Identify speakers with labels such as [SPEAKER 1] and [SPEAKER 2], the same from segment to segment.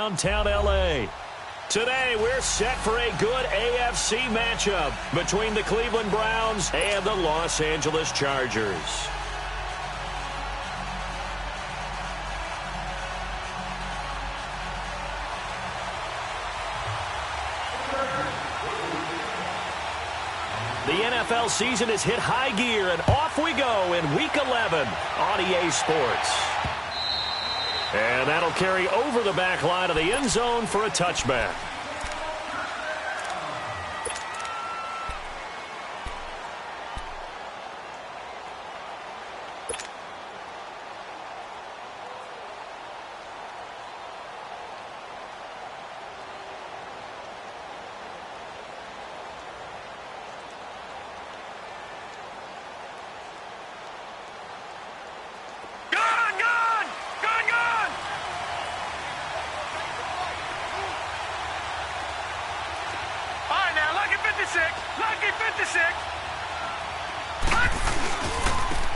[SPEAKER 1] downtown L.A. Today, we're set for a good AFC matchup between the Cleveland Browns and the Los Angeles Chargers. The NFL season has hit high gear, and off we go in Week 11 on EA Sports. And that'll carry over the back line of the end zone for a touchback.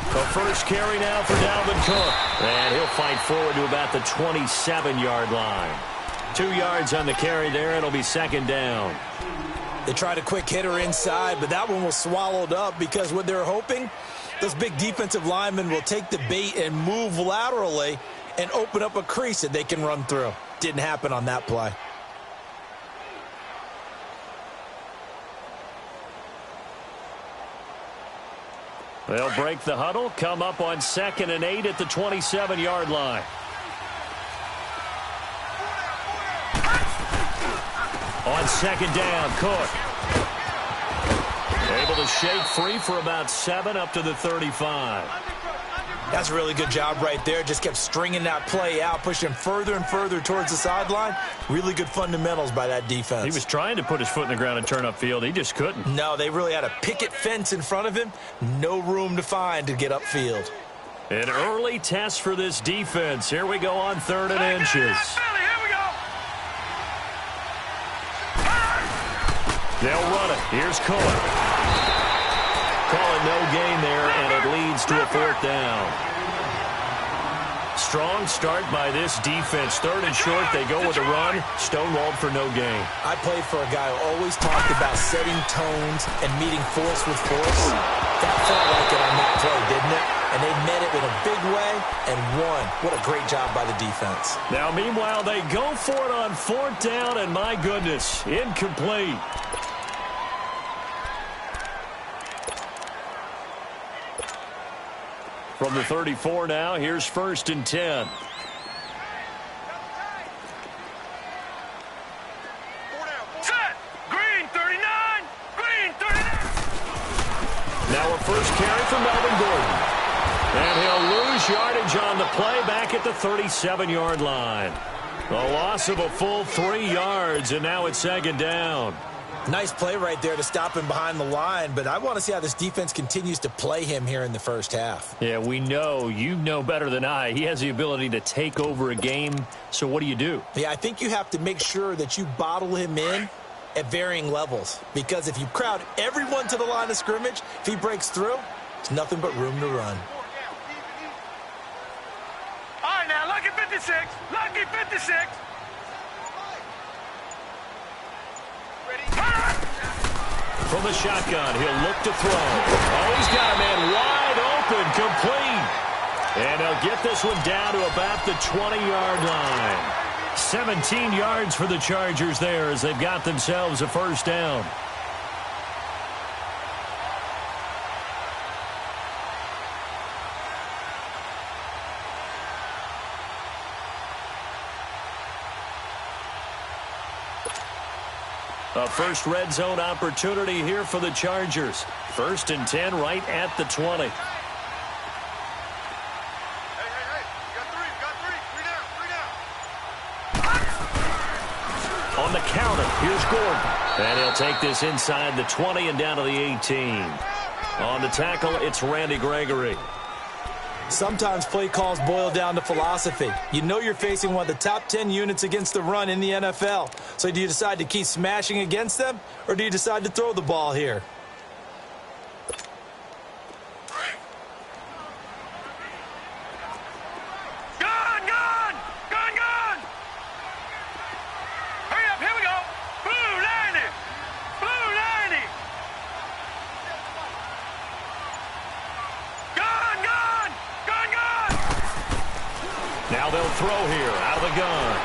[SPEAKER 1] The first carry now for Dalvin Cook. And he'll fight forward to about the 27-yard line. 2 yards on the carry there. It'll be second down.
[SPEAKER 2] They tried a quick hitter inside, but that one was swallowed up because what they're hoping, those big defensive linemen will take the bait and move laterally and open up a crease that they can run through. Didn't happen on that play.
[SPEAKER 1] They'll break the huddle, come up on 2nd and 8 at the 27-yard line. On 2nd down, Cook. Able to shake free for about 7 up to the 35.
[SPEAKER 2] That's a really good job right there. Just kept stringing that play out, pushing further and further towards the sideline. Really good fundamentals by that defense.
[SPEAKER 1] He was trying to put his foot in the ground and turn upfield. He just couldn't.
[SPEAKER 2] No, they really had a picket fence in front of him. No room to find to get upfield.
[SPEAKER 1] An early test for this defense. Here we go on 3rd and inches. They'll run it. Here's Cook. Calling no gain there, and it leads to a 4th down. Strong start by this defense. 3rd and short, they go with a run. Stonewalled for no gain.
[SPEAKER 2] I played for a guy who always talked about setting tones and meeting force with force. That felt like it on that play, didn't it? And they met it in a big way and won. What a great job by the defense.
[SPEAKER 1] Now, meanwhile, they go for it on 4th down, and my goodness, incomplete. From the 34 now, here's 1st and 10.
[SPEAKER 3] Set! Green 39! Green 39!
[SPEAKER 1] Now a first carry for Melvin Gordon. And he'll lose yardage on the play back at the 37-yard line. A loss of a full 3 yards, and now it's 2nd down.
[SPEAKER 2] Nice play right there to stop him behind the line, but I want to see how this defense continues to play him here in the first half.
[SPEAKER 1] Yeah, we know. You know better than I. He has the ability to take over a game, so what do?
[SPEAKER 2] Yeah, I think you have to make sure that you bottle him in at varying levels, because if you crowd everyone to the line of scrimmage, if he breaks through, it's nothing but room to run.
[SPEAKER 3] All right, now, lucky 56. Lucky 56.
[SPEAKER 1] From the shotgun, he'll look to throw. Oh, he's got a man wide open, complete. And they'll get this one down to about the 20-yard line. 17 yards for the Chargers there as they've got themselves a 1st down. A first red zone opportunity here for the Chargers. 1st and 10 right at the 20.
[SPEAKER 3] Hey, you got three. Three down.
[SPEAKER 1] On the counter, here's Gordon. And he'll take this inside the 20 and down to the 18. On the tackle, it's Randy Gregory.
[SPEAKER 2] Sometimes play calls boil down to philosophy. You know you're facing one of the top 10 units against the run in the NFL. So do you decide to keep smashing against them, or do you decide to throw the ball here?
[SPEAKER 3] Gun!
[SPEAKER 1] throw here out of the gun.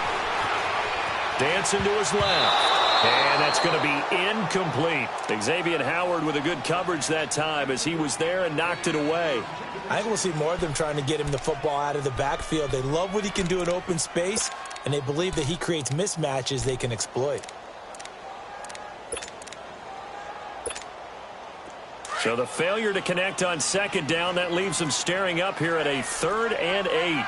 [SPEAKER 1] Dancing to his left. And that's going to be incomplete. Xavier Howard with a good coverage that time as he was there and knocked it away.
[SPEAKER 2] I think we'll see more of them trying to get him the football out of the backfield. They love what he can do in open space, and they believe that he creates mismatches they can exploit.
[SPEAKER 1] So the failure to connect on second down, that leaves them staring up here at a 3rd and 8.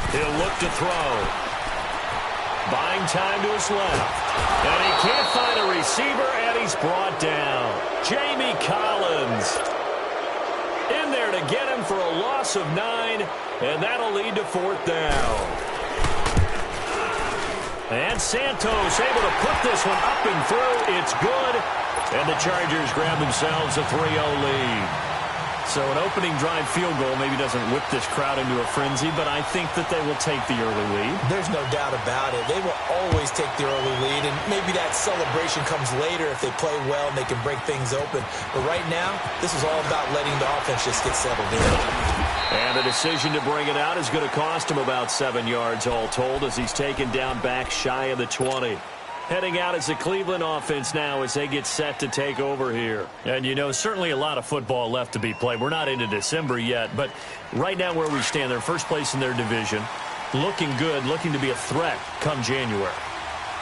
[SPEAKER 1] He'll look to throw. Buying time to his left. And he can't find a receiver, and he's brought down. Jamie Collins in there to get him for a loss of 9, and that'll lead to 4th down. And Santos able to put this one up and through. It's good, and the Chargers grab themselves a 3-0 lead. So an opening drive field goal maybe doesn't whip this crowd into a frenzy, but I think that they will take the early lead. There's no doubt about it. They will always take the early lead, and maybe that celebration comes later if they play well and they can break things open. But right now, this is all about letting the offense just get settled in. And the decision to bring it out is going to cost him about 7 yards all told as he's taken down back shy of the 20. Heading out as the Cleveland offense now as they get set to take over here. And, you know, certainly a lot of football left to be played. We're not into December yet, but right now where we stand, they're first place in their division, looking good, looking to be a threat come January.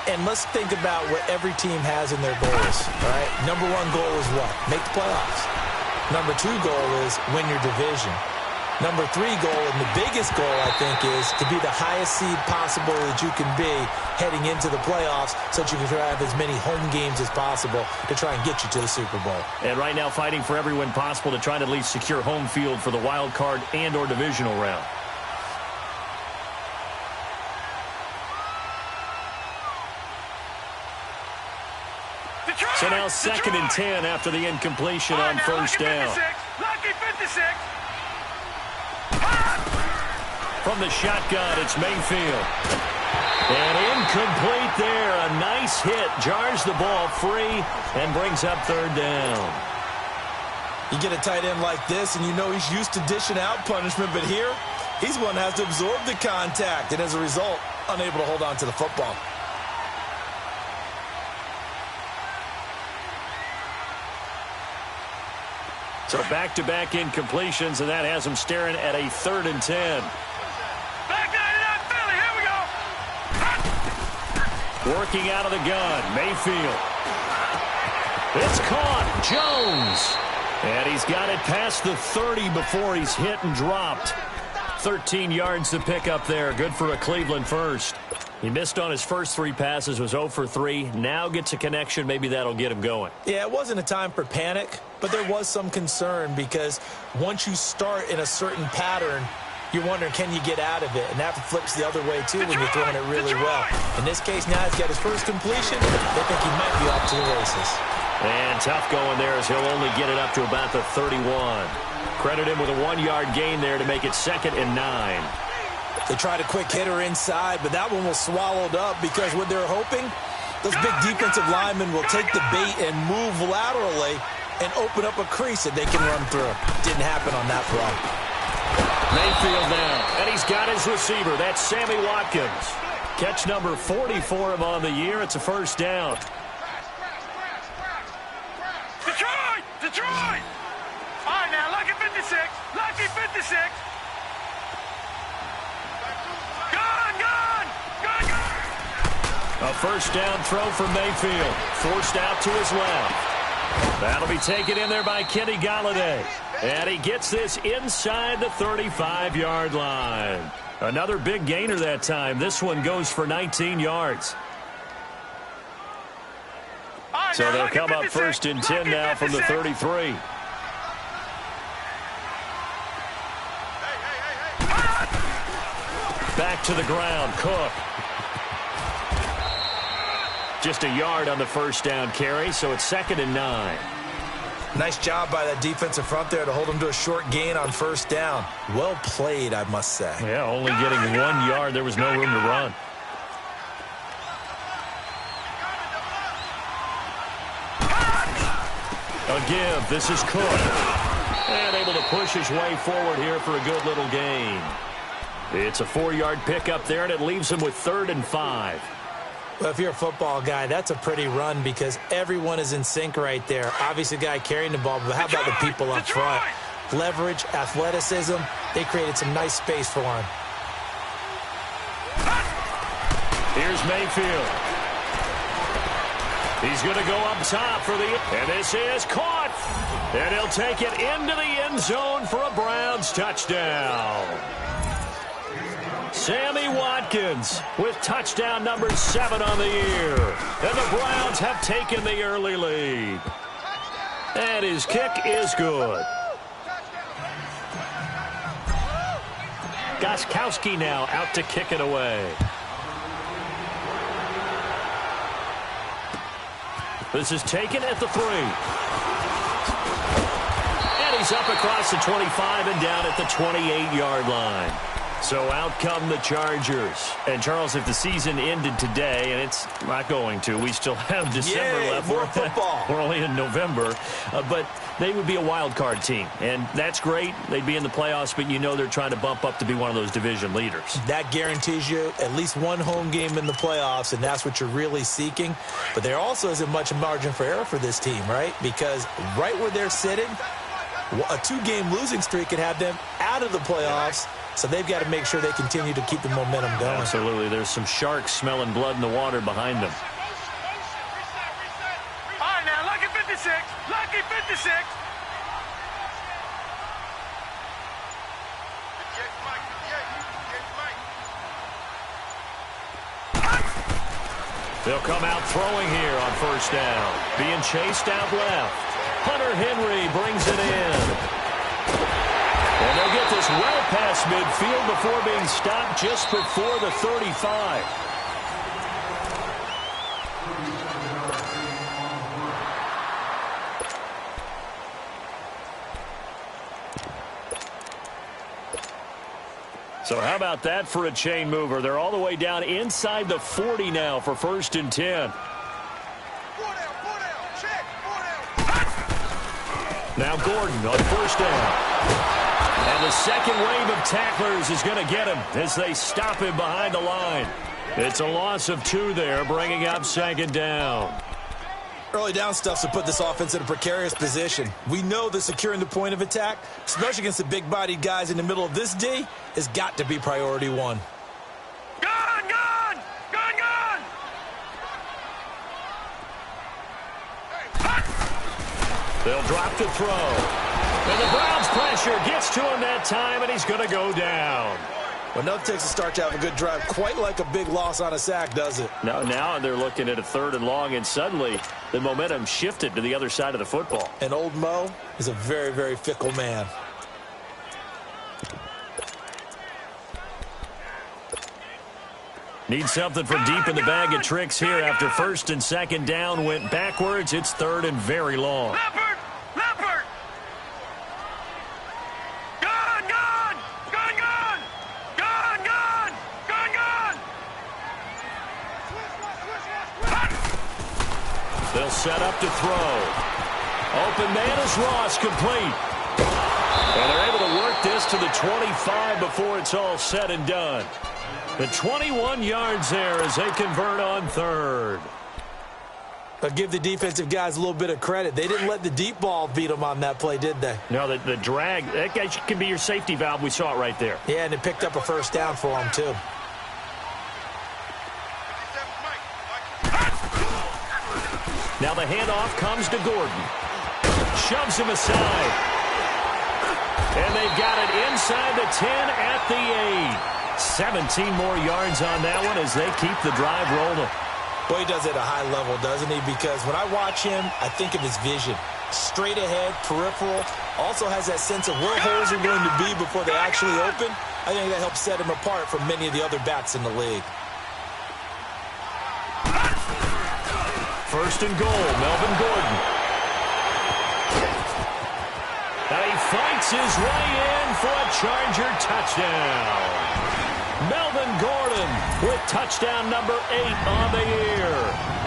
[SPEAKER 1] And let's think about what every team has in their goals, all right? Number 1 goal is what? Make the playoffs. Number 2 goal is win your division. Number 3 goal, and the biggest goal, I think, is to be the highest seed possible that you can be heading into the playoffs so that you can have as many home games as possible to try and get you to the Super Bowl. And right now fighting for every win possible to try to at least secure home field for the wild card and or divisional round. So now 2nd and 10 after the incompletion on first down.
[SPEAKER 3] Lucky 56.
[SPEAKER 1] From the shotgun, it's Mayfield. And incomplete there. A nice hit. Jars the ball free and brings up 3rd down.
[SPEAKER 2] You get a tight end like this, and you know he's used to dishing out punishment, but here, he's one that has to absorb the contact, and as a result, unable to hold on to the football.
[SPEAKER 1] So back-to-back incompletions, and that has him staring at a 3rd and 10.
[SPEAKER 3] Back 99 Philly, here we go.
[SPEAKER 1] Working out of the gun, Mayfield. It's caught, Jones. And he's got it past the 30 before he's hit and dropped. 13 yards to pick up there. Good for a Cleveland first. He missed on his first 3 passes, was 0 for 3. Now gets a connection. Maybe that'll get him going.
[SPEAKER 2] Yeah, it wasn't a time for panic, but there was some concern because once you start in a certain pattern, you're wondering, can you get out of it? And that flips the other way, too, when you're throwing it really well. In this case, now he's got his first completion. They think he might be off to the races.
[SPEAKER 1] And tough going there as he'll only get it up to about the 31. Credit him with a 1-yard gain there to make it 2nd and 9.
[SPEAKER 2] They tried a quick hitter inside, but that one was swallowed up because what they're hoping, those big defensive linemen will take the bait and move laterally and open up a crease that they can run through. Didn't happen on that play.
[SPEAKER 1] Mayfield down, and he's got his receiver. That's Sammy Watkins. Catch number 40 for him on the year. It's a 1st down.
[SPEAKER 3] Detroit! Detroit! All right, now, lucky 56. Lucky 56.
[SPEAKER 1] A 1st down throw for Mayfield. Forced out to his left. That'll be taken in there by Kenny Golladay. And he gets this inside the 35-yard line. Another big gainer that time. This one goes for 19 yards. So they'll come up 1st and 10 now from the 33. Back to the ground, Cook. Just a yard on the 1st down carry, so it's 2nd and 9.
[SPEAKER 2] Nice job by that defensive front there to hold him to a short gain on first down. Well played, I must say.
[SPEAKER 1] Yeah, only getting 1 yard. There was no room to run. A give. This is Cook. And able to push his way forward here for a good little gain. It's a 4-yard pickup there, and it leaves him with 3rd and 5.
[SPEAKER 2] Well, if you're a football guy, that's a pretty run because everyone is in sync right there. Obviously, the guy carrying the ball, but how about the people up front? Leverage, athleticism, they created some nice space for him.
[SPEAKER 1] Here's Mayfield. He's going to go up top for the... And this is caught. And he'll take it into the end zone for a Browns touchdown. Sammy Watkins with touchdown number 7 on the year. And the Browns have taken the early lead. And his kick is good. Gostkowski now out to kick it away. This is taken at the 3. And he's up across the 25 and down at the 28-yard line. So out come the Chargers. And, Charles, if the season ended today, and it's not going to, we still have December left.
[SPEAKER 2] More football.
[SPEAKER 1] We're only in November. But they would be a wild card team. And that's great. They'd be in the playoffs, but you know they're trying to bump up to be one of those division leaders.
[SPEAKER 2] That guarantees you at least one home game in the playoffs, and that's what you're really seeking. But there also isn't much margin for error for this team, right? Because right where they're sitting, a 2-game losing streak could have them out of the playoffs. So they've got to make sure they continue to keep the momentum going.
[SPEAKER 1] Absolutely. There's some sharks smelling blood in the water behind them.
[SPEAKER 3] All right, now, lucky 56. Lucky 56.
[SPEAKER 1] They'll come out throwing here on first down. Being chased out left. Hunter Henry brings it in. And they'll get this well past midfield before being stopped just before the 35. So how about that for a chain mover? They're all the way down inside the 40 now for 1st and 10. Now Gordon on first down. And the second wave of tacklers is going to get him as they stop him behind the line. It's a loss of 2 there, bringing up 2nd down.
[SPEAKER 2] Early down stuff to put this offense in a precarious position. We know that securing the point of attack, especially against the big-bodied guys in the middle of this D, has got to be priority 1.
[SPEAKER 3] Gone! Gone! Gone! Gone!
[SPEAKER 1] They'll drop the throw. And the Browns pressure gets to him that time, and he's going to go down.
[SPEAKER 2] Well, nothing takes a start to have a good drive quite like a big loss on a sack, does it?
[SPEAKER 1] Now they're looking at a 3rd and long, and suddenly the momentum shifted to the other side of the football.
[SPEAKER 2] And old Mo is a very, very fickle man.
[SPEAKER 1] Need something from deep in the bag of tricks here after 1st and 2nd down went backwards. It's 3rd and very long.
[SPEAKER 3] Leopard! Leopard! Gone! Gone! Gone! Gone! Gone! Gone! Gone! Gone!
[SPEAKER 1] They'll set up to throw. Open man is Ross, complete. And they're able to work this to the 25 before it's all said and done. The 21 yards there as they convert on 3rd.
[SPEAKER 2] I'll give the defensive guys a little bit of credit. They didn't let the deep ball beat them on that play, did they?
[SPEAKER 1] No, the drag, that guy can be your safety valve. We saw it right there.
[SPEAKER 2] Yeah, and it picked up a first down for them, too.
[SPEAKER 1] Now the handoff comes to Gordon. Shoves him aside. And they've got it inside the 10 at the 8. 17 more yards on that one as they keep the drive rolling.
[SPEAKER 2] Boy, he does it at a high level, doesn't he? Because when I watch him, I think of his vision. Straight ahead, peripheral. Also has that sense of where holes are going to be before they actually open. I think that helps set him apart from many of the other backs in the league.
[SPEAKER 1] 1st and goal, Melvin Gordon. fights his way in for a Charger touchdown. Melvin Gordon with touchdown number 8 on the year.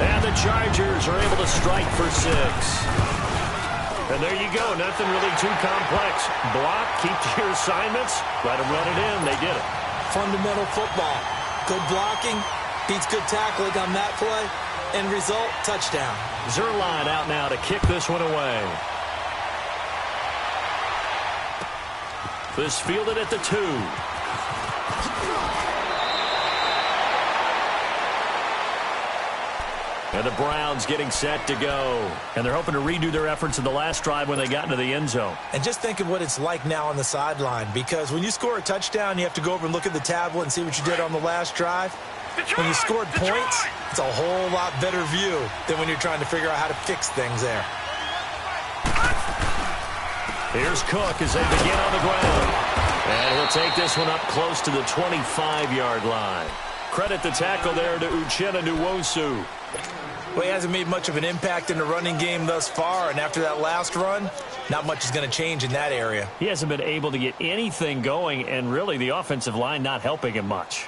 [SPEAKER 1] And the Chargers are able to strike for 6. And there you go. Nothing really too complex. Block, keep to your assignments, let them run it in. They did it.
[SPEAKER 2] Fundamental football. Good blocking, beats good tackling on that play. End result, touchdown.
[SPEAKER 1] Zerline out now to kick this one away. This fielded at the 2. And the Browns getting set to go. And they're hoping to redo their efforts in the last drive when they got into the end zone.
[SPEAKER 2] And just think of what it's like now on the sideline, because when you score a touchdown, you have to go over and look at the tablet and see what you did on the last drive. When you scored points, it's a whole lot better view than when you're trying to figure out how to fix things there.
[SPEAKER 1] Here's Cook as they begin on the ground. And he'll take this one up close to the 25-yard line. Credit the tackle there to Uchenna Nwosu.
[SPEAKER 2] Well, he hasn't made much of an impact in the running game thus far, and after that last run, not much is going to change in that area.
[SPEAKER 1] He hasn't been able to get anything going, and really the offensive line not helping him much.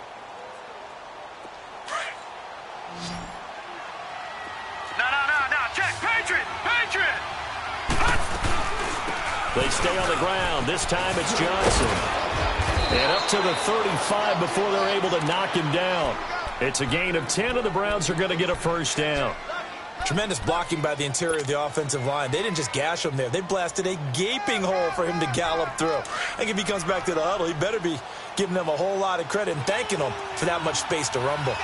[SPEAKER 3] No, check, Patriot!
[SPEAKER 1] They stay on the ground. This time it's Johnson. And up to the 35 before they're able to knock him down. It's a gain of 10, and the Browns are going to get a first down.
[SPEAKER 2] Tremendous blocking by the interior of the offensive line. They didn't just gash him there. They blasted a gaping hole for him to gallop through. I think if he comes back to the huddle, he better be giving them a whole lot of credit and thanking them for that much space to rumble.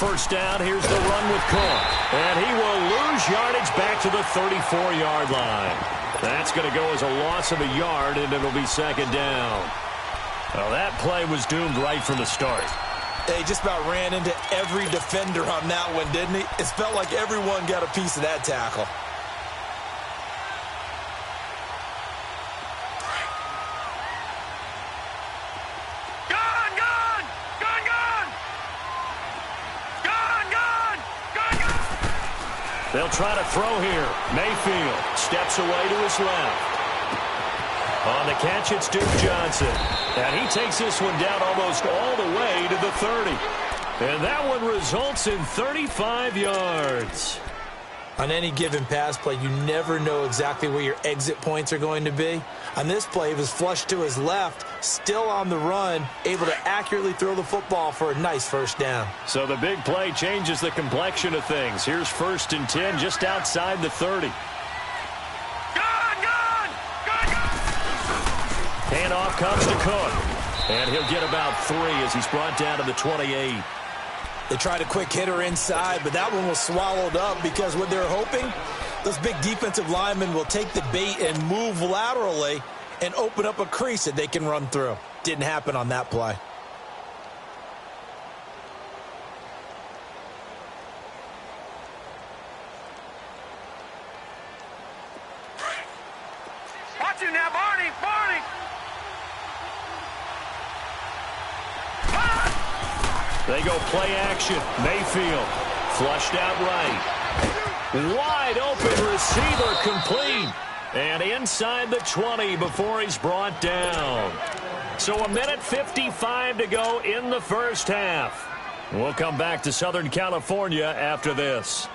[SPEAKER 1] First down, here's the run with Cook. And he will lose yardage back to the 34-yard line. That's going to go as a loss of a yard, and it'll be second down. Well, that play was doomed right from the start.
[SPEAKER 2] He just about ran into every defender on that one, didn't he? It felt like everyone got a piece of that tackle.
[SPEAKER 1] They'll try to throw here. Mayfield steps away to his left. On the catch, it's Duke Johnson. And he takes this one down almost all the way to the 30. And that one results in 35 yards.
[SPEAKER 2] On any given pass play, you never know exactly where your exit points are going to be. On this play, he was flushed to his left, still on the run, able to accurately throw the football for a nice first down.
[SPEAKER 1] So the big play changes the complexion of things. Here's 1st and 10 just outside the 30. Handoff comes to Cook. And he'll get about 3 as he's brought down to the 28.
[SPEAKER 2] They tried a quick hitter inside, but that one was swallowed up because what they're hoping, those big defensive linemen will take the bait and move laterally and open up a crease that they can run through. Didn't happen on that play.
[SPEAKER 3] Watch you now, Barney!
[SPEAKER 1] They go play action. Mayfield flushed out right. Wide open receiver complete. And inside the 20 before he's brought down. So 1:55 to go in the first half. We'll come back to Southern California after this.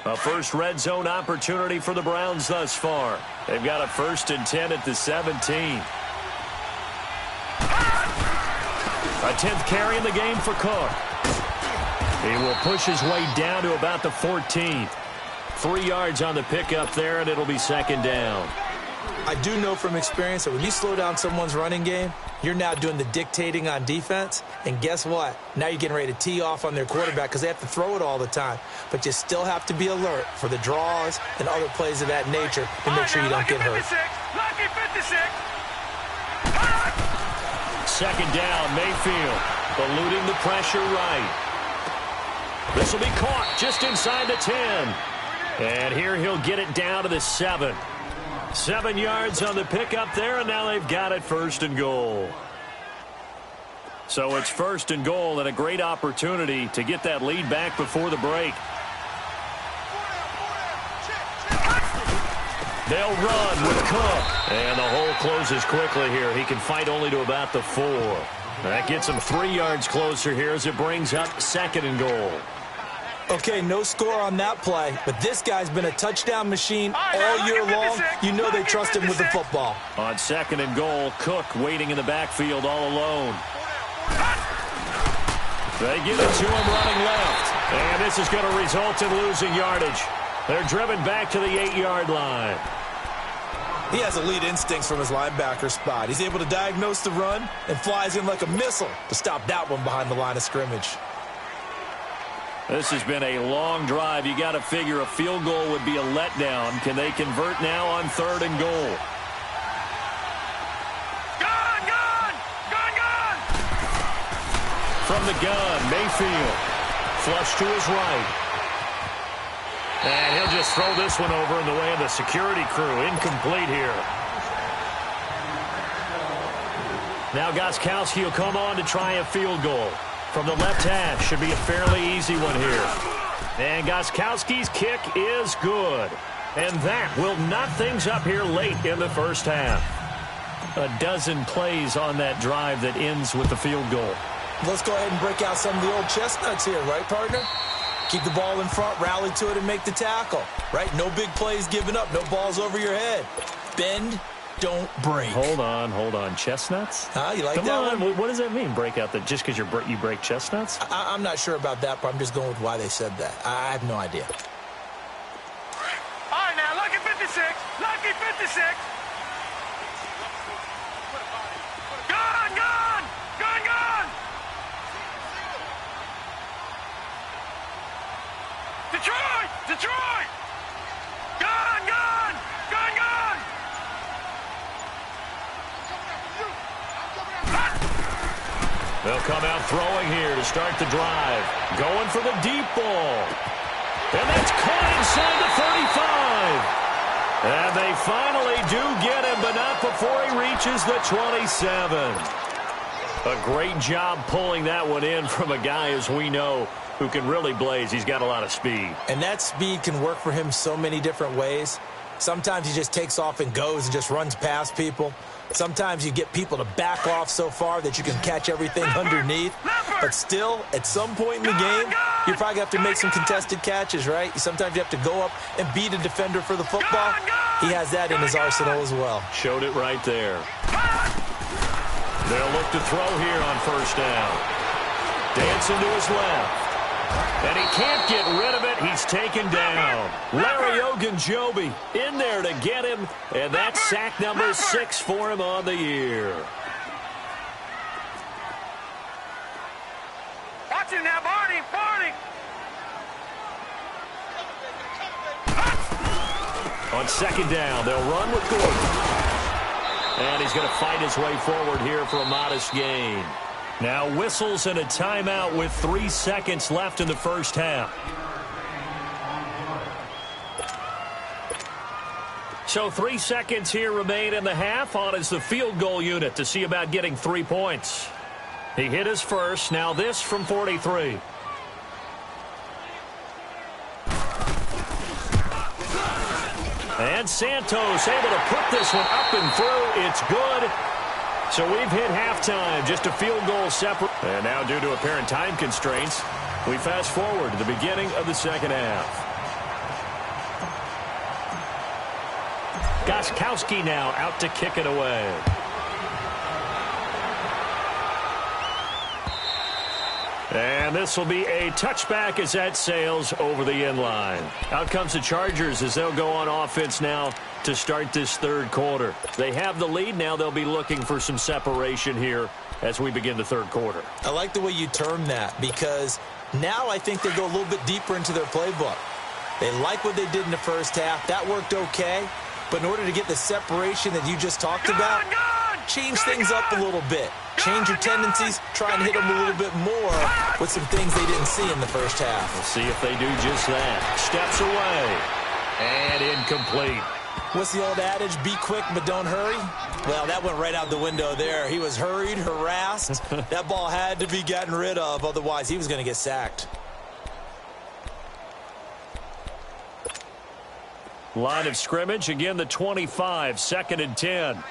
[SPEAKER 1] A first red zone opportunity for the Browns thus far. They've got a 1st and 10 at the 17. A 10th carry in the game for Cook. He will push his way down to about the 14th. 3 yards on the pickup there, and it'll be second down.
[SPEAKER 2] I do know from experience that when you slow down someone's running game, you're now doing the dictating on defense. And guess what? Now you're getting ready to tee off on their quarterback because they have to throw it all the time. But you still have to be alert for the draws and other plays of that nature to make sure you don't get hurt.
[SPEAKER 3] Lucky 56.
[SPEAKER 1] Second down, Mayfield eluding the pressure right. This will be caught just inside the 10. And here he'll get it down to the 7. 7 yards on the pickup there, and now they've got it 1st and goal. So it's 1st and goal and a great opportunity to get that lead back before the break. They'll run with Cook. And the hole closes quickly here. He can fight only to about the 4. That gets him 3 yards closer here as it brings up 2nd and goal.
[SPEAKER 2] Okay, no score on that play, but this guy's been a touchdown machine all year long. You know they trust him with the football.
[SPEAKER 1] On 2nd and goal, Cook waiting in the backfield all alone. They give it to him running left. And this is going to result in losing yardage. They're driven back to the 8-yard line.
[SPEAKER 2] He has elite instincts from his linebacker spot. He's able to diagnose the run and flies in like a missile to stop that one behind the line of scrimmage.
[SPEAKER 1] This has been a long drive. You got to figure a field goal would be a letdown. Can they convert now on 3rd and goal?
[SPEAKER 3] Gun, gun! Gun, gun!
[SPEAKER 1] From the gun, Mayfield. Flush to his right. And he'll just throw this one over in the way of the security crew. Incomplete here. Now Gostkowski will come on to try a field goal. From the left hash, should be a fairly easy one here. And Gostkowski's kick is good. And that will knot things up here late in the first half. A dozen plays on that drive that ends with the field goal.
[SPEAKER 2] Let's go ahead and break out some of the old chestnuts here, right, partner? Keep the ball in front, rally to it, and make the tackle, right? No big plays given up, no balls over your head. Bend, don't break.
[SPEAKER 1] Hold on. Chestnuts?
[SPEAKER 2] You like
[SPEAKER 1] Come
[SPEAKER 2] that
[SPEAKER 1] on.
[SPEAKER 2] one?
[SPEAKER 1] What does that mean, break out? That just because you break chestnuts?
[SPEAKER 2] I'm not sure about that, but I'm just going with why they said that. I have no idea.
[SPEAKER 3] All right, now, lucky 56. Lucky 56. Gun, gun! Gun, gun! Detroit! Detroit! Gun, gun! Gun, gun!
[SPEAKER 1] They'll come out throwing here to start the drive. Going for the deep ball. And that's caught inside the 35. And they finally do get him, but not before he reaches the 27. A great job pulling that one in from a guy, as we know, who can really blaze. He's got a lot of speed.
[SPEAKER 2] And that speed can work for him so many different ways. Sometimes he just takes off and goes and just runs past people. Sometimes you get people to back off so far that you can catch everything underneath. But still, at some point in the game, you probably have to make some contested catches, right? Sometimes you have to go up and beat a defender for the football. He has that in his arsenal as well.
[SPEAKER 1] Showed it right there. They'll look to throw here on 1st down. Dancing to his left. And he can't get rid of it. He's taken down. Larry Ogunjobi in there to get him. And that's sack number 6 for him on the year.
[SPEAKER 3] Watch him now, Barney! Barney!
[SPEAKER 1] On 2nd down, they'll run with Gordon. And he's going to fight his way forward here for a modest gain. Now whistles and a timeout with 3 seconds left in the first half. So 3 seconds here remain in the half. On is the field goal unit to see about getting 3 points. He hit his first. Now this from 43. And Santos able to put this one up and through. It's good. So we've hit halftime, just a field goal separate. And now due to apparent time constraints, we fast forward to the beginning of the second half. Gostkowski now out to kick it away. And this will be a touchback as that sails over the end line. Out comes the Chargers as they'll go on offense now to start this 3rd quarter. They have the lead. Now they'll be looking for some separation here as we begin the 3rd quarter.
[SPEAKER 2] I like the way you term that because now I think they go a little bit deeper into their playbook. They like what they did in the first half. That worked okay. But in order to get the separation that you just talked about, change things up a little bit. Change your tendencies, try and hit them a little bit more with some things they didn't see in the first half.
[SPEAKER 1] We'll see if they do just that. Steps away. And incomplete.
[SPEAKER 2] What's the old adage? Be quick, but don't hurry? Well, that went right out the window there. He was hurried, harassed. That ball had to be gotten rid of, otherwise he was going to get sacked.
[SPEAKER 1] Line of scrimmage, again the 25, 2nd and 10.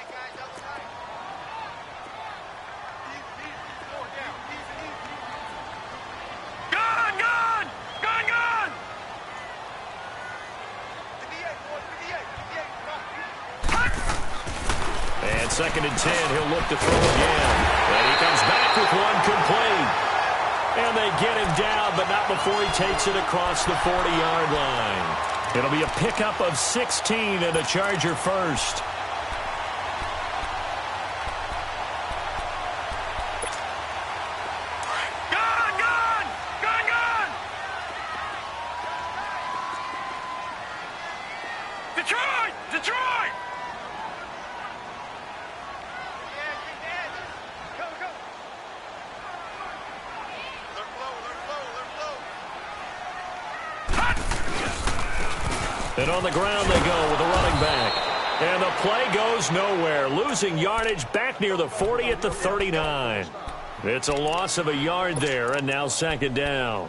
[SPEAKER 1] And 2nd and 10, he'll look to throw again. And he comes back with one complete. And they get him down, but not before he takes it across the 40-yard line. It'll be a pickup of 16 and a Charger first.
[SPEAKER 3] Detroit!
[SPEAKER 1] And on the ground they go with the running back. And the play goes nowhere. Losing yardage back near the 40 at the 39. It's a loss of a yard there, and now 2nd down.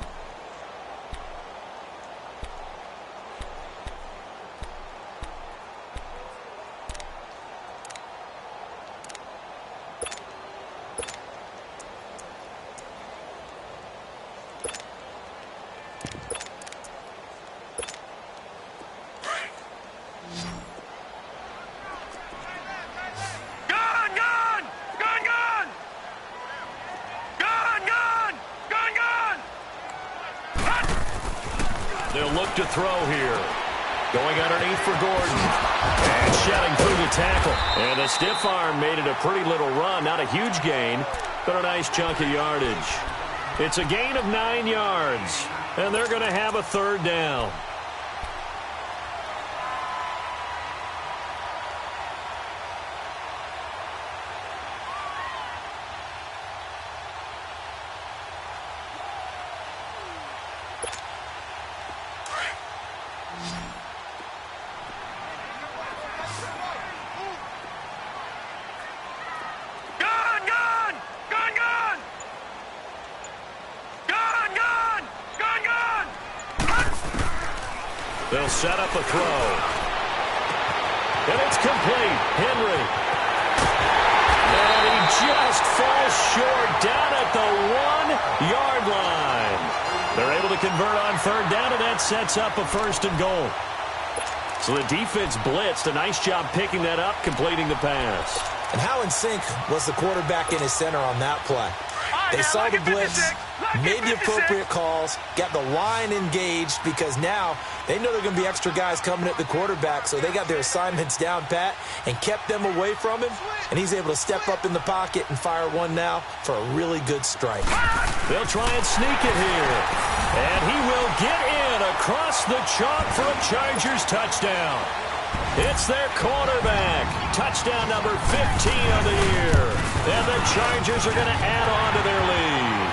[SPEAKER 1] They'll look to throw here. Going underneath for Gordon. And shedding through the tackle. And the stiff arm made it a pretty little run. Not a huge gain, but a nice chunk of yardage. It's a gain of 9 yards. And they're going to have a 3rd down. They'll set up a throw. And it's complete. Henry. And he just falls short down at the 1-yard line. They're able to convert on 3rd down, and that sets up a 1st and goal. So the defense blitzed. A nice job picking that up, completing the pass.
[SPEAKER 2] And how in sync was the quarterback in his center on that play? They saw the blitz, made the appropriate calls, got the line engaged, because now they know there are going to be extra guys coming at the quarterback, so they got their assignments down pat and kept them away from him, and he's able to step up in the pocket and fire one now for a really good strike.
[SPEAKER 1] They'll try and sneak it here, and he will get in across the chalk for a Chargers touchdown. It's their quarterback. Touchdown number 15 of the year. And the Chargers are going to add on to their lead.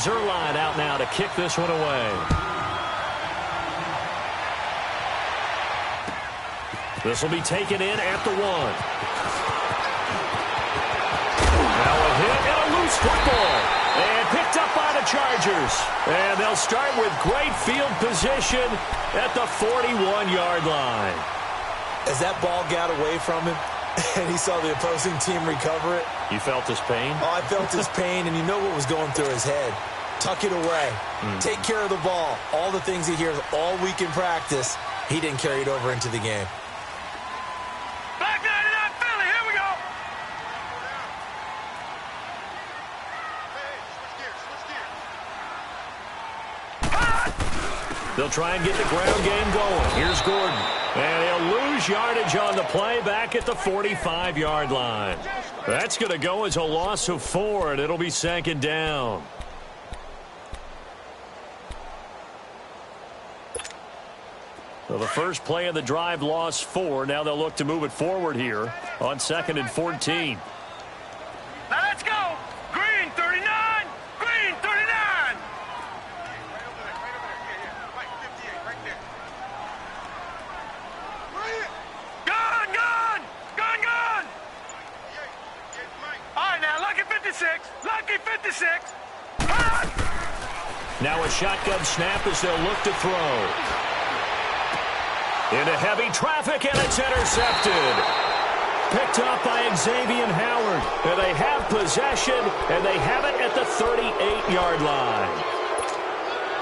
[SPEAKER 1] Zerline out now to kick this one away. This will be taken in at the 1. Now a hit and a loose football. And picked up by the Chargers. And they'll start with great field position at the 41-yard line.
[SPEAKER 2] As that ball got away from him and he saw the opposing team recover it.
[SPEAKER 1] You felt his pain?
[SPEAKER 2] Oh, I felt his pain, and you know what was going through his head. Tuck it away. Take care of the ball. All the things he hears all week in practice, he didn't carry it over into the game.
[SPEAKER 3] Black 99 Philly, here we go.
[SPEAKER 1] They'll try and get the ground game going. Here's Gordon. And he'll lose yardage on the play back at the 45-yard line. That's going to go as a loss of 4, and it'll be 2nd down. So the first play of the drive lost 4. Now they'll look to move it forward here on 2nd and 14.
[SPEAKER 3] Now let's go. Green 39. Green 39. Gun, gun. Gun, gun. All right, now, lucky 56. Lucky 56.
[SPEAKER 1] Now a shotgun snap as they'll look to throw. Into heavy traffic, and it's intercepted. Picked up by Xavier Howard. And they have possession, and they have it at the 38-yard line.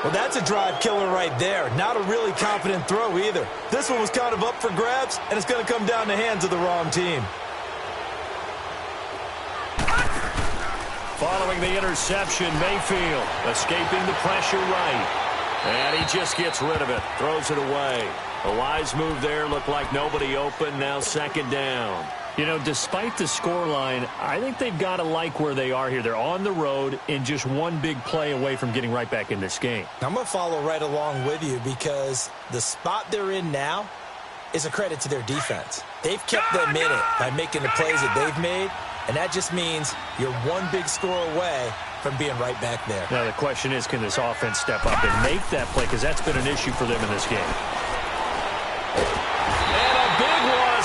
[SPEAKER 2] Well, that's a drive killer right there. Not a really confident throw either. This one was kind of up for grabs, and it's going to come down the hands of the wrong team.
[SPEAKER 1] Following the interception, Mayfield escaping the pressure right. And he just gets rid of it, throws it away. A wise move there, looked like nobody open, now second down.
[SPEAKER 4] You know, despite the scoreline, I think they've got to like where they are here. They're on the road and just one big play away from getting right back in this game.
[SPEAKER 2] I'm going to follow right along with you because the spot they're in now is a credit to their defense. They've kept them in it by making the plays that they've made, and that just means you're one big score away from being right back there.
[SPEAKER 4] Now the question is, can this offense step up and make that play? Because that's been an issue for them in this game.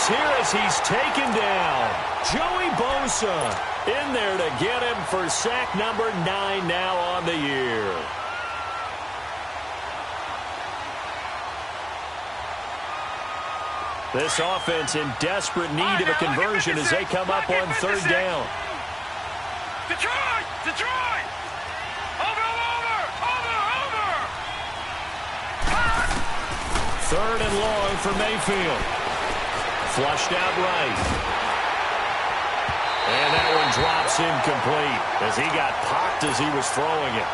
[SPEAKER 1] Here as he's taken down. Joey Bosa in there to get him for sack number 9 now on the year. This offense in desperate need of a conversion as they come up on third down.
[SPEAKER 3] Detroit! Detroit! Over!
[SPEAKER 1] Third and long for Mayfield. Flushed out right. And that one drops incomplete as he got popped as he was throwing it.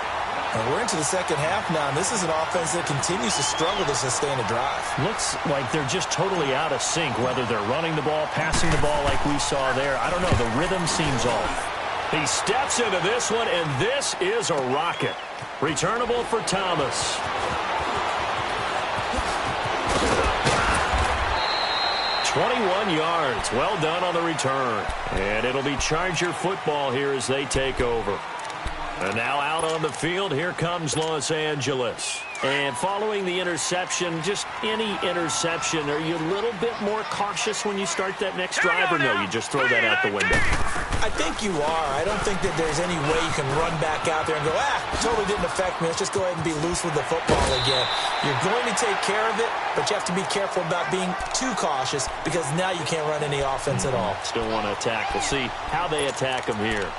[SPEAKER 2] And we're into the second half now, and this is an offense that continues to struggle to sustain a drive.
[SPEAKER 4] Looks like they're just totally out of sync, whether they're running the ball, passing the ball like we saw there. I don't know. The rhythm seems off.
[SPEAKER 1] He steps into this one, and this is a rocket. Returnable for Thomas. 21 yards. Well done on the return. And it'll be Charger football here as they take over. And now out on the field, here comes Los Angeles. And following the interception, just any interception, are you a little bit more cautious when you start that next drive, or no, you just throw that out the window?
[SPEAKER 2] I think you are. I don't think that there's any way you can run back out there and go, totally didn't affect me. Let's just go ahead and be loose with the football again. You're going to take care of it, but you have to be careful about being too cautious because now you can't run any offense at all.
[SPEAKER 1] Still want to attack. We'll see how they attack them here.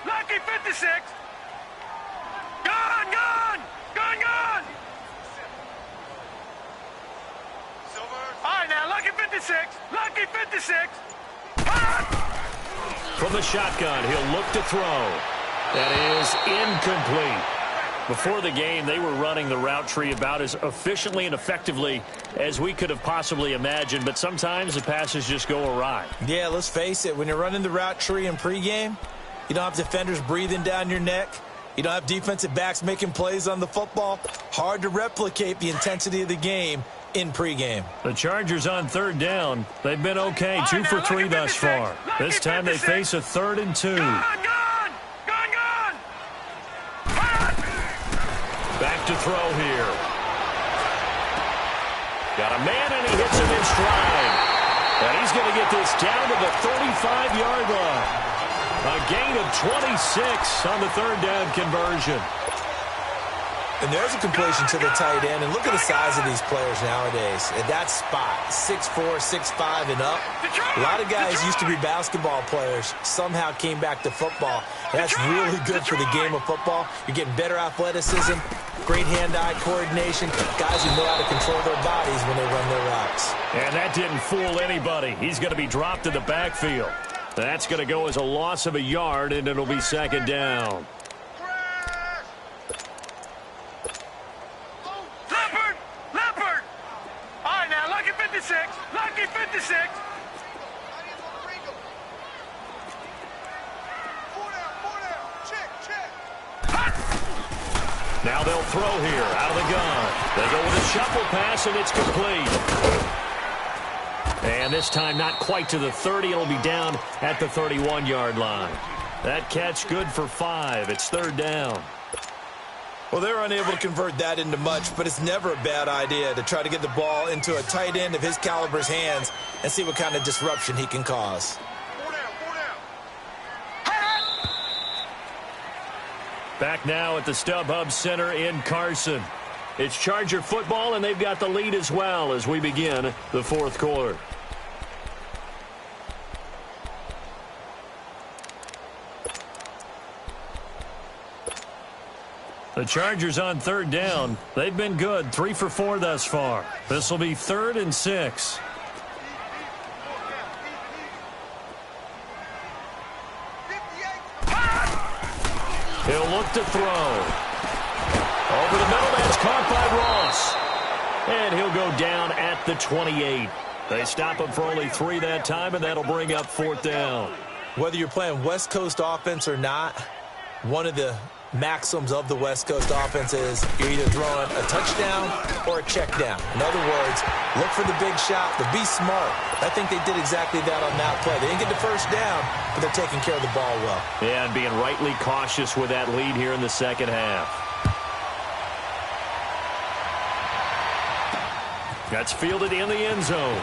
[SPEAKER 3] Lucky 56. Gone. All right, now, Lucky 56. Lucky 56.
[SPEAKER 1] From the shotgun, he'll look to throw. That is incomplete. Before the game, they were running the route tree about as efficiently and effectively as we could have possibly imagined, but sometimes the passes just go awry.
[SPEAKER 2] Yeah, let's face it. When you're running the route tree in pregame, you don't have defenders breathing down your neck. You don't have defensive backs making plays on the football. Hard to replicate the intensity of the game in pregame.
[SPEAKER 1] The Chargers on third down. They've been okay, 2 for 3 thus far. This time they face a 3rd and 2.
[SPEAKER 3] Gone.
[SPEAKER 1] Back to throw here. Got a man, and he hits him in stride. And he's going to get this down to the 35-yard line. A gain of 26 on the third down conversion.
[SPEAKER 2] And there's a completion to the tight end. And look at the size of these players nowadays. At that spot, 6'4", 6'5", and up. A lot of guys used to be basketball players, somehow came back to football. That's really good for the game of football. You're getting better athleticism, great hand-eye coordination, guys who know how to control their bodies when they run their routes.
[SPEAKER 1] And that didn't fool anybody. He's going to be dropped in the backfield. That's going to go as a loss of a yard, and it'll be second down.
[SPEAKER 3] Leopard! All right, now, Lucky 56. Lucky 56.
[SPEAKER 1] Now they'll throw here out of the gun. They go with a shuffle pass, and it's complete. And this time not quite to the 30. It'll be down at the 31-yard line. That catch good for 5. It's third down.
[SPEAKER 2] Well, they're unable to convert that into much, but it's never a bad idea to try to get the ball into a tight end of his caliber's hands and see what kind of disruption he can cause.
[SPEAKER 1] Back now at the StubHub Center in Carson. It's Charger football, and they've got the lead as well as we begin the fourth quarter. The Chargers on third down. They've been good, 3 for 4 thus far. This will be 3rd and 6. He'll look to throw. Over the middle, that's caught by Ross. And he'll go down at the 28. They stop him for only 3 that time, and that'll bring up 4th down.
[SPEAKER 2] Whether you're playing West Coast offense or not, one of the maxims of the West Coast offense is you're either throwing a touchdown or a check down. In other words, look for the big shot, but be smart. I think they did exactly that on that play. They didn't get the first down, but they're taking care of the ball well.
[SPEAKER 1] Yeah, and being rightly cautious with that lead here in the second half. That's fielded in the end zone.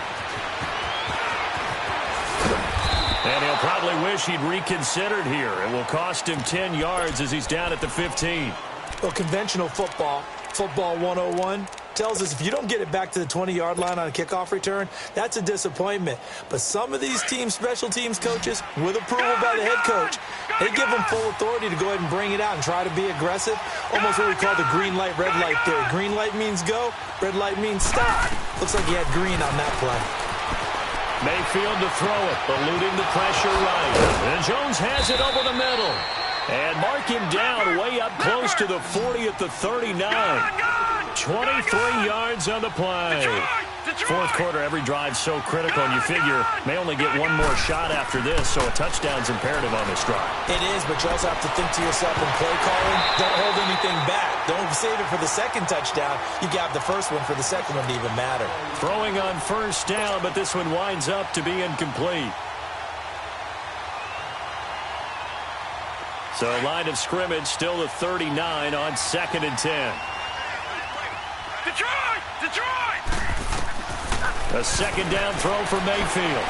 [SPEAKER 1] And he'll probably wish he'd reconsidered here. It will cost him 10 yards as he's down at the 15.
[SPEAKER 2] Well, conventional football 101, tells us if you don't get it back to the 20-yard line on a kickoff return, that's a disappointment. But some of these team special teams coaches, with approval by the head coach, they give them full authority to go ahead and bring it out and try to be aggressive, almost what we call the green light, red light theory. Green light means go, red light means stop. Looks like he had green on that play.
[SPEAKER 1] Mayfield to throw it, eluding the pressure right. And Jones has it over the middle. And mark him down way up close to the 40 at the 39. 23 yards on the play. Fourth quarter, every drive so critical, and you figure may only get one more shot after this, so a touchdown's imperative on this drive.
[SPEAKER 2] It is, but you also have to think to yourself in play calling, don't hold anything back. Don't save it for the second touchdown. You got the first one for the second one to even matter.
[SPEAKER 1] Throwing on first down, but this one winds up to be incomplete. So line of scrimmage still the 39 on 2nd and 10.
[SPEAKER 3] Detroit! Detroit!
[SPEAKER 1] A second down throw for Mayfield.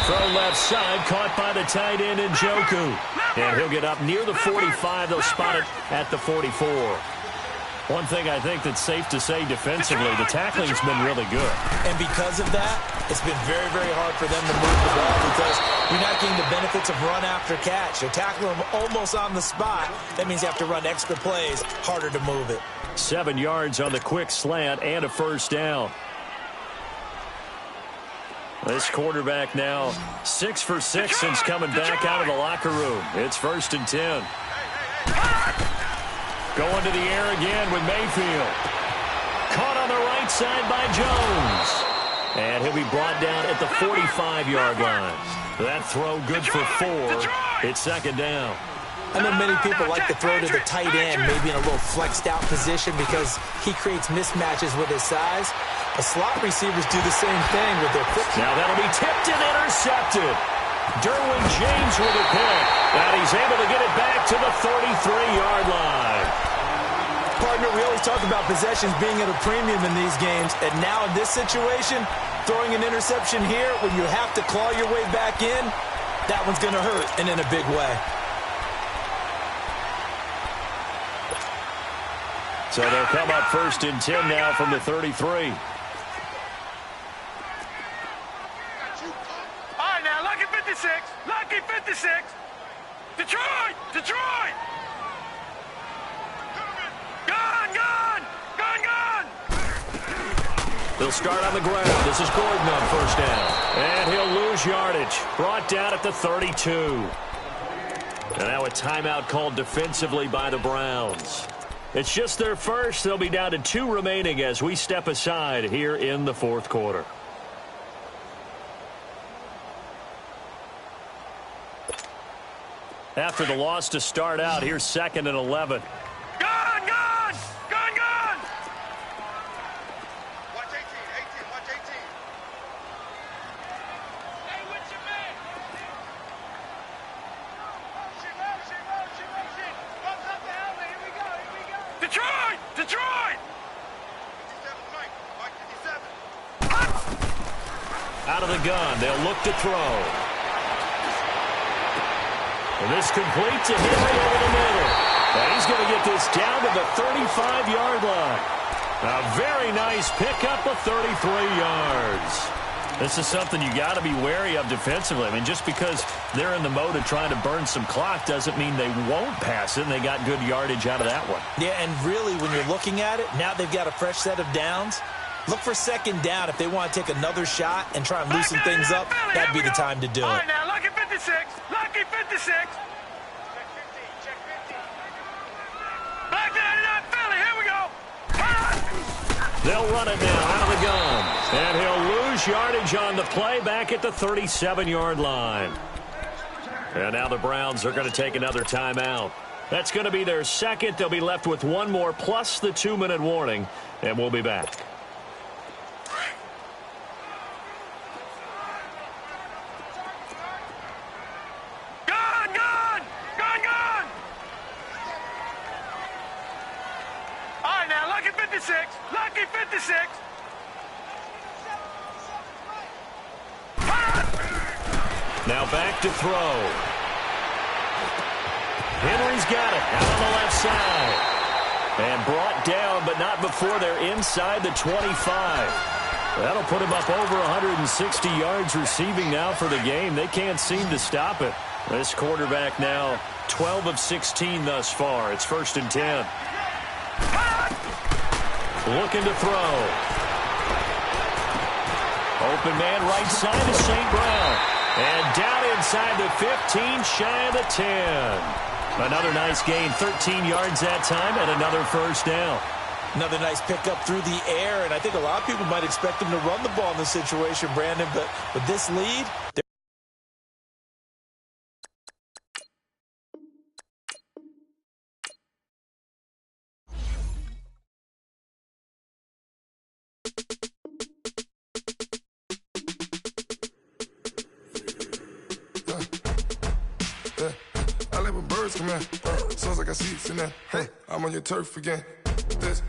[SPEAKER 1] Throw left side, caught by the tight end in Njoku. And he'll get up near the 45. They'll spot it at the 44. One thing I think that's safe to say defensively, the tackling's been really good.
[SPEAKER 2] And because of that, it's been very, very hard for them to move the ball because you're not getting the benefits of run after catch. You're tackling them almost on the spot. That means you have to run extra plays, harder to move it.
[SPEAKER 1] 7 yards on the quick slant and a first down. This quarterback now 6 for 6 since coming back out of the locker room. It's 1st and 10. Going to the air again with Mayfield. Caught on the right side by Jones. And he'll be brought down at the 45-yard line. That throw good for 4. It's 2nd down.
[SPEAKER 2] I know many people like to throw to the tight end, maybe in a little flexed out position because he creates mismatches with his size. But slot receivers do the same thing with their quick.
[SPEAKER 1] Now that'll be tipped and intercepted. Derwin James with a pick. And he's able to get it back to the 33-yard line.
[SPEAKER 2] Partner, we always talk about possessions being at a premium in these games. And now in this situation, throwing an interception here when you have to claw your way back in, that one's going to hurt, and in a big way.
[SPEAKER 1] So they'll come up 1st and 10 now from the 33.
[SPEAKER 3] All right, now, lucky 56. Lucky 56. Detroit! Detroit! Gone! Gone! Gone! Gone!
[SPEAKER 1] They'll start on the ground. This is Gordon on first down. And he'll lose yardage. Brought down at the 32. And now a timeout called defensively by the Browns. It's just their first. They'll be down to 2 remaining as we step aside here in the fourth quarter. After the loss to start out, here's 2nd and 11.
[SPEAKER 3] Gone! Gone! Gone! Gone! Watch 18. 18. Watch 18. Hey, what's your man? Detroit! Detroit!
[SPEAKER 1] Out of the gun, they'll look to throw. And this completes a Henry over the middle. And he's going to get this down to the 35-yard line. A very nice pickup of 33 yards. This is something you got to be wary of defensively. I mean, just because they're in the mode of trying to burn some clock doesn't mean they won't pass it, and they got good yardage out of that one.
[SPEAKER 2] Yeah, and really, when you're looking at it, now they've got a fresh set of downs. Look for second down if they want to take another shot and try and loosen things up. That'd be the time to do it.
[SPEAKER 3] All right, now, lucky 56. Lucky 56. Back 99 Philly. Here we go.
[SPEAKER 1] They'll run it now out of the gun. And he'll lose yardage on the play back at the 37-yard line. And now the Browns are going to take another timeout. That's going to be their second. They'll be left with one more plus the 2-minute warning. And we'll be back.
[SPEAKER 3] Lucky 56.
[SPEAKER 1] Now back to throw. Henry's got it out on the left side. And brought down, but not before they're inside the 25. That'll put him up over 160 yards receiving now for the game. They can't seem to stop it. This quarterback now 12 of 16 thus far. It's 1st and 10. Looking to throw. Open man right side to St. Brown. And down inside the 15, shy of the 10. Another nice gain, 13 yards that time, and another first down.
[SPEAKER 2] Another nice pickup through the air, and I think a lot of people might expect him to run the ball in this situation, Brandon, but with this lead,
[SPEAKER 5] I let my birds come in. Sounds like I see it in there. Hey, I'm on your turf again. This,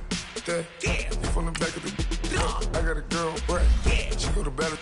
[SPEAKER 5] that, you from the back of the. I got a girl, Brad. She go to battle.